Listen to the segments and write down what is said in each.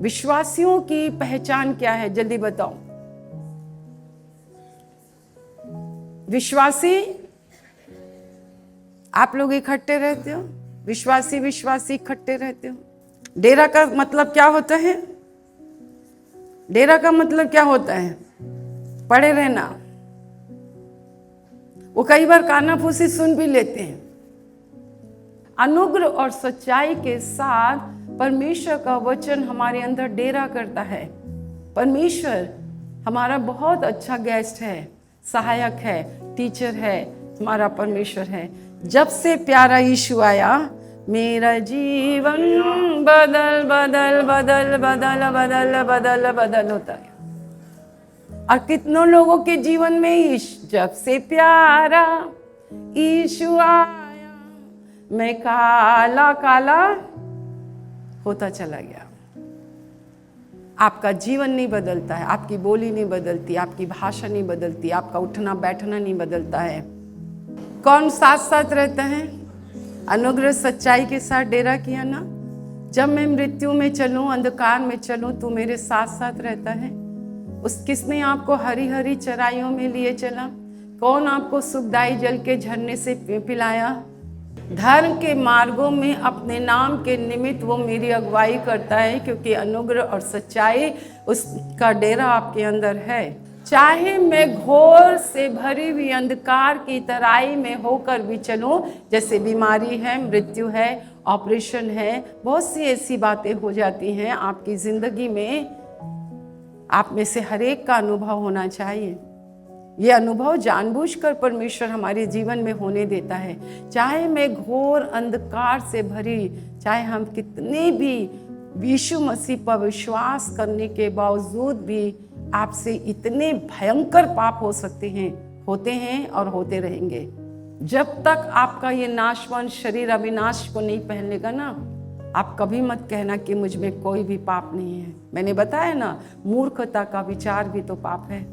विश्वासियों की पहचान क्या है, जल्दी बताओ। विश्वासी, आप लोग इकट्ठे रहते हो, विश्वासी इकट्ठे रहते हो। डेरा का मतलब क्या होता है? डेरा का मतलब क्या होता है? पड़े रहना। वो कई बार कानाफूसी सुन भी लेते हैं। अनुग्रह और सच्चाई के साथ परमेश्वर का वचन हमारे अंदर डेरा करता है। परमेश्वर हमारा बहुत अच्छा गेस्ट है, सहायक है, टीचर है, हमारा परमेश्वर है। जब से प्यारा यीशु आया, मेरा जीवन बदल बदल बदल बदल बदल बदल बदल होता है। और कितनों लोगों के जीवन में जब से प्यारा यीशु आया, मैं काला काला होता चला गया। आपका जीवन नहीं बदलता है, आपकी बोली नहीं बदलती, आपकी भाषा नहीं बदलती, आपका उठना बैठना नहीं बदलता है। कौन साथ साथ रहता है? अनुग्रह सच्चाई के साथ डेरा किया ना। जब मैं मृत्यु में चलूं, अंधकार में चलूं, तो मेरे साथ साथ रहता है। उस किसने आपको हरी हरी चराइयों में लिए चला? कौन आपको सुखदाई जल के झरने से पिलाया? धर्म के मार्गों में अपने नाम के निमित्त वो मेरी अगुवाई करता है, क्योंकि अनुग्रह और सच्चाई उसका डेरा आपके अंदर है। चाहे मैं घोर से भरी हुई अंधकार की तराई में होकर भी चलूं, जैसे बीमारी है, मृत्यु है, ऑपरेशन है, बहुत सी ऐसी बातें हो जाती हैं आपकी जिंदगी में। आप में से हर एक का अनुभव होना चाहिए। ये अनुभव जानबूझकर परमेश्वर हमारे जीवन में होने देता है। चाहे मैं घोर अंधकार से भरी, चाहे हम कितने भी यीशु मसीह पर विश्वास करने के बावजूद भी आपसे इतने भयंकर पाप हो सकते हैं, होते हैं और होते रहेंगे। जब तक आपका ये नाशवान शरीर अविनाश को नहीं पहन लेगा ना, आप कभी मत कहना कि मुझ में कोई भी पाप नहीं है। मैंने बताया ना, मूर्खता का विचार भी तो पाप है।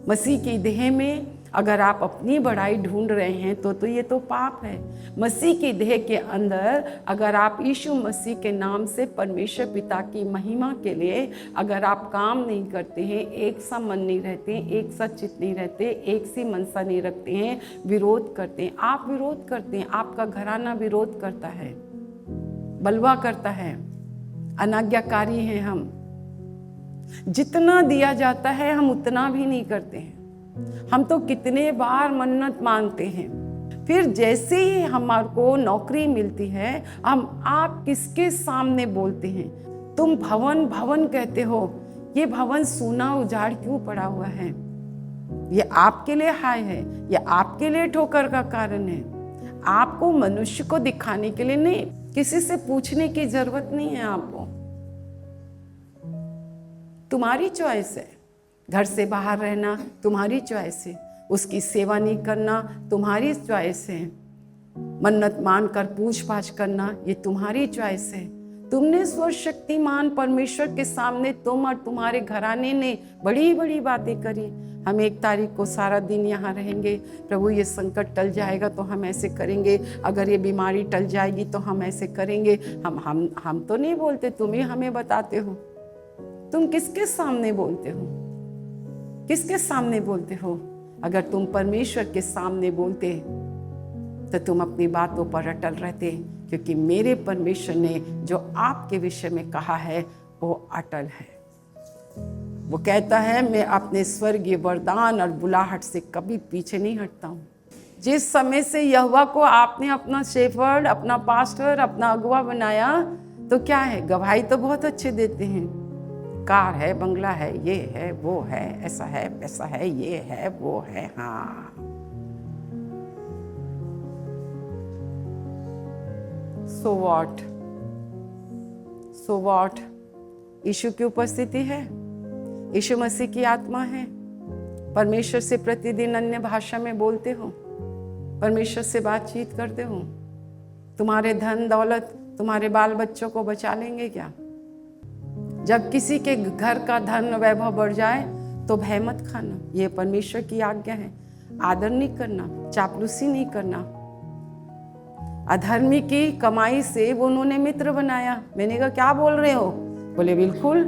मसीह की देह में अगर आप अपनी बड़ाई ढूंढ रहे हैं तो ये तो पाप है। मसीह की देह के अंदर अगर आप यीशु मसीह के नाम से परमेश्वर पिता की महिमा के लिए अगर आप काम नहीं करते हैं, एक सा मन नहीं रहते, एक सा चित्त नहीं रहते, एक सी मनसा नहीं रखते हैं, विरोध करते हैं, आप विरोध करते हैं, आपका घराना विरोध करता है, बलवा करता है, अनाज्ञाकारी हैं हम। जितना दिया जाता है हम उतना भी नहीं करते हैं। हम तो कितने बार मन्नत मांगते हैं, फिर जैसे ही हमारे को नौकरी मिलती है हम आप किसके सामने बोलते हैं? तुम भवन भवन कहते हो, ये भवन सूना उजाड़ क्यों पड़ा हुआ है? ये आपके लिए हाय है, ये आपके लिए ठोकर का कारण है। आपको मनुष्य को दिखाने के लिए नहीं, किसी से पूछने की जरूरत नहीं है आपको। तुम्हारी चॉइस है। घर से बाहर रहना तुम्हारी चॉइस है, उसकी सेवा नहीं करना तुम्हारी चॉइस है, मन्नत मानकर पूछ पाछ करना ये तुम्हारी चॉइस है। तुमने सर्वशक्तिमान परमेश्वर के सामने तुम और तुम्हारे घराने ने बड़ी बड़ी बातें करी। हम 1 तारीख को सारा दिन यहाँ रहेंगे, प्रभु ये संकट टल जाएगा तो हम ऐसे करेंगे, अगर ये बीमारी टल जाएगी तो हम ऐसे करेंगे। हम तो नहीं बोलते, तुम ही हमें बताते हो। तुम किसके सामने बोलते हो? किसके सामने बोलते हो? अगर तुम परमेश्वर के सामने बोलते तो तुम अपनी बातों पर अटल रहते, क्योंकि मेरे परमेश्वर ने जो आपके विषय में कहा है वो अटल है। वो कहता है मैं अपने स्वर्गीय वरदान और बुलाहट से कभी पीछे नहीं हटता हूँ। जिस समय से यहोवा को आपने अपना शेफर्ड, अपना पास्टर, अपना अगुआ बनाया, तो क्या है, गवाही तो बहुत अच्छे देते हैं। कार है, बंगला है, ये है, वो है, ऐसा है, वैसा है, ये है, वो है। हाँ, सो व्हाट? यीशु की उपस्थिति है, यीशु मसीह की आत्मा है। परमेश्वर से प्रतिदिन अन्य भाषा में बोलते हो, परमेश्वर से बातचीत करते हो। तुम्हारे धन दौलत तुम्हारे बाल बच्चों को बचा लेंगे क्या? जब किसी के घर का धन वैभव बढ़ जाए तो भय मत खाना, ये परमेश्वर की आज्ञा है। आदर नहीं करना, चापलूसी नहीं करना। अधर्मी की कमाई से वो उन्होंने मित्र बनाया। मैंने कहा क्या बोल रहे हो? बोले बिल्कुल।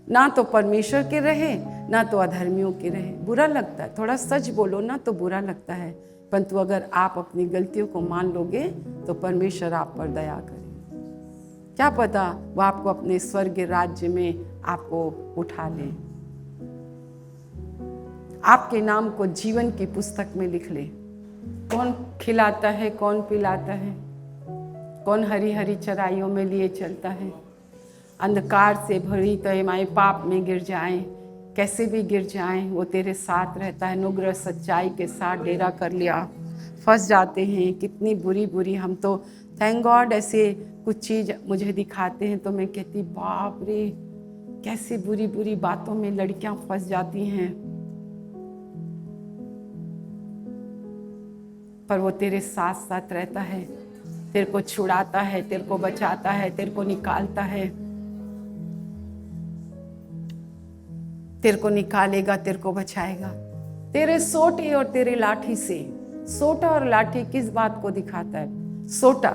ना तो परमेश्वर के रहे, ना तो अधर्मियों के रहे। बुरा लगता है, थोड़ा सच बोलो ना तो बुरा लगता है, परंतु अगर आप अपनी गलतियों को मान लोगे तो परमेश्वर आप पर दया करे। क्या पता वो आपको अपने स्वर्ग राज्य में आपको उठा ले, आपके नाम को जीवन की पुस्तक में लिख ले। कौन खिलाता है, कौन पिलाता है, कौन हरी हरी चराइयों में लिए चलता है। अंधकार से भरी तयमाएं पाप में गिर जाएं, कैसे भी गिर जाएं, वो तेरे साथ रहता है। अनुग्रह सच्चाई के साथ डेरा कर लिया, फंस जाते हैं कितनी बुरी बुरी। हम तो थैंक गॉड ऐसे कुछ चीज़ मुझे दिखाते हैं तो मैं कहती बाप रे, कैसे बुरी बुरी बातों में लड़कियां फंस जाती हैं। पर वो तेरे साथ साथ रहता है, तेरे को छुड़ाता है, तेरे को बचाता है, तेरे को निकालता है। तेरे को निकालेगा, तेरे को बचाएगा तेरे सोटे और तेरे लाठी से। सोटा और लाठी किस बात को दिखाता है? सोटा,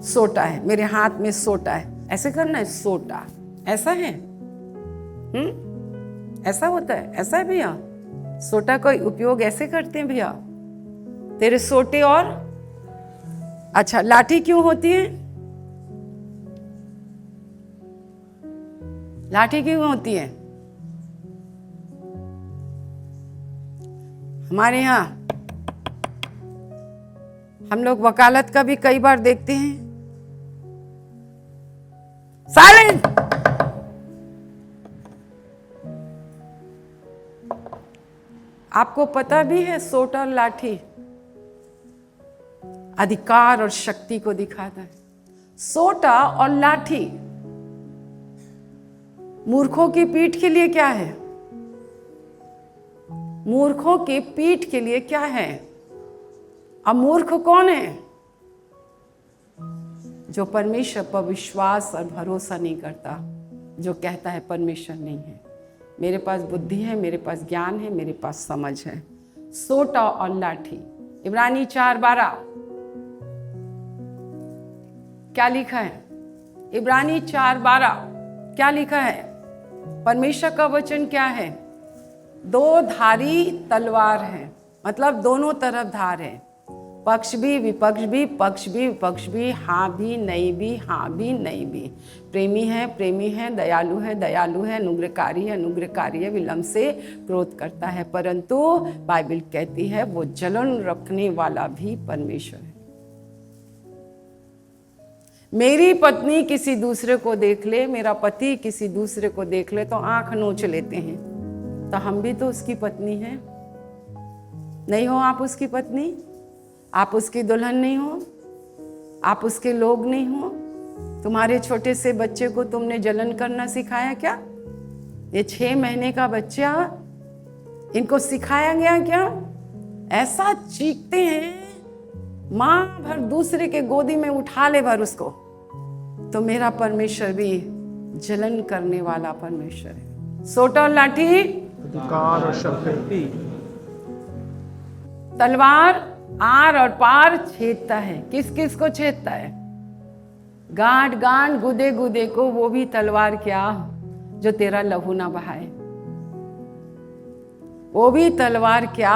सोटा है, मेरे हाथ में सोटा है, ऐसे करना है, सोटा ऐसा है। ऐसा होता है, ऐसा है भैया। सोटा का उपयोग ऐसे करते हैं भैया, तेरे सोटे और। अच्छा, लाठी क्यों होती है? लाठी क्यों होती है? हमारे यहाँ हम लोग वकालत का भी कई बार देखते हैं। साइलेंट। आपको पता भी है सोटा और लाठी अधिकार और शक्ति को दिखाता है। सोटा और लाठी मूर्खों की पीठ के लिए क्या है? मूर्खों की पीठ के लिए क्या है? अब मूर्ख कौन है? जो परमेश्वर पर विश्वास और भरोसा नहीं करता, जो कहता है परमेश्वर नहीं है, मेरे पास बुद्धि है, मेरे पास ज्ञान है, मेरे पास समझ है। सोटा और लाठी। इब्रानी 4:12 क्या लिखा है? इब्रानी 4:12 क्या लिखा है? परमेश्वर का वचन क्या है? दो धारी तलवार है, मतलब दोनों तरफ धार है। पक्ष भी विपक्ष भी, पक्ष भी विपक्ष भी, हाँ भी नहीं भी, हाँ भी नहीं भी। प्रेमी है, दयालु है, अनुग्रहकारी है, विलंब से क्रोध करता है। परंतु बाइबल कहती है वो जलन रखने वाला भी परमेश्वर है। मेरी पत्नी किसी दूसरे को देख ले, मेरा पति किसी दूसरे को देख ले तो आंख नोच लेते हैं। तो हम भी तो उसकी पत्नी हैं। नहीं हो आप उसकी पत्नी? आप उसकी दुल्हन नहीं हो? आप उसके लोग नहीं हो? तुम्हारे छोटे से बच्चे को तुमने जलन करना सिखाया क्या? ये 6 महीने का बच्चा, इनको सिखाया गया क्या? ऐसा चीखते हैं, माँ भर दूसरे के गोदी में उठा ले भर उसको। तो मेरा परमेश्वर भी जलन करने वाला परमेश्वर है। सोटा और लाठी, अधिकार और शक्ति, तलवार आर और पार छेदता है। किस किस को छेदता है? गांठ गांठ, गुदे गुदे को। वो भी तलवार क्या जो तेरा लहू ना बहाए। वो भी तलवार क्या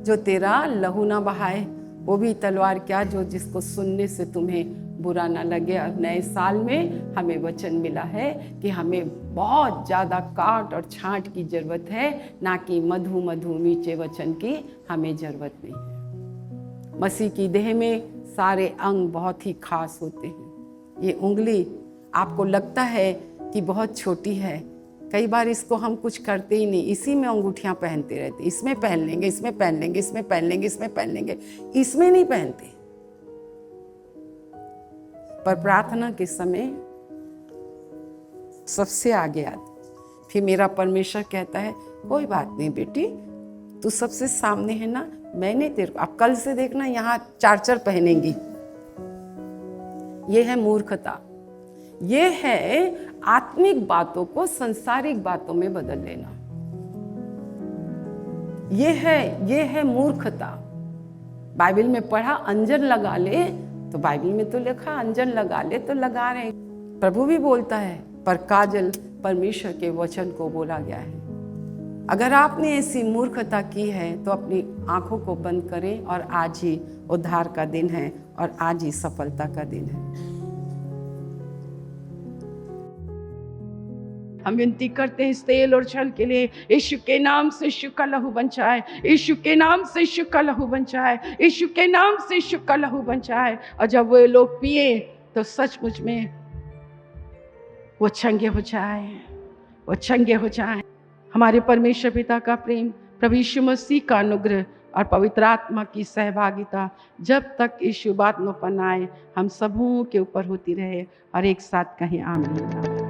जो तेरा लहू ना बहाए। वो भी तलवार क्या जो जिसको सुनने से तुम्हें बुरा ना लगे। अब नए साल में हमें वचन मिला है कि हमें बहुत ज़्यादा काट और छांट की जरूरत है, ना कि मधु मधु मीठे वचन की हमें जरूरत नहीं है। मसीह की देह में सारे अंग बहुत ही खास होते हैं। ये उंगली आपको लगता है कि बहुत छोटी है, कई बार इसको हम कुछ करते ही नहीं, इसी में अंगूठियां पहनते रहते, इसमें पहन लेंगे, इसमें पहन लेंगे, इसमें पहन लेंगे, इसमें पहन लेंगे, इसमें नहीं पहनते। पर प्रार्थना के समय सबसे आगे आते। फिर मेरा परमेश्वर कहता है कोई बात नहीं बेटी, तू सबसे सामने है ना, मैंने तेरे को, अब कल से देखना यहाँ 4 पहनेंगी। ये है मूर्खता। ये है आत्मिक बातों को संसारिक बातों में बदल लेना। ये है मूर्खता। बाइबल में पढ़ा, अंजन लगा ले तो बाइबल में तो लिखा अंजन लगा ले तो लगा रहे हैं। प्रभु भी बोलता है, पर काजल परमेश्वर के वचन को बोला गया है। अगर आपने ऐसी मूर्खता की है तो अपनी आंखों को बंद करें, और आज ही उद्धार का दिन है और आज ही सफलता का दिन है। हम विनती करते हैं इस तेल और छल के लिए, यीशु के नाम से यीशु का लहू बन जाए, यीशु के नाम से यीशु का लहू बन जाए, यीशु के नाम से यीशु का लहू बन जाए। और जब वो लोग पिए तो सचमुच में वो चंगे हो जाए, वो चंगे हो जाए। हमारे परमेश्वर पिता का प्रेम, प्रभु यीशु मसीह का अनुग्रह और पवित्र आत्मा की सहभागिता जब तक यीशु बात न आए हम सबों के ऊपर होती रहे। और एक साथ कहें आमीन।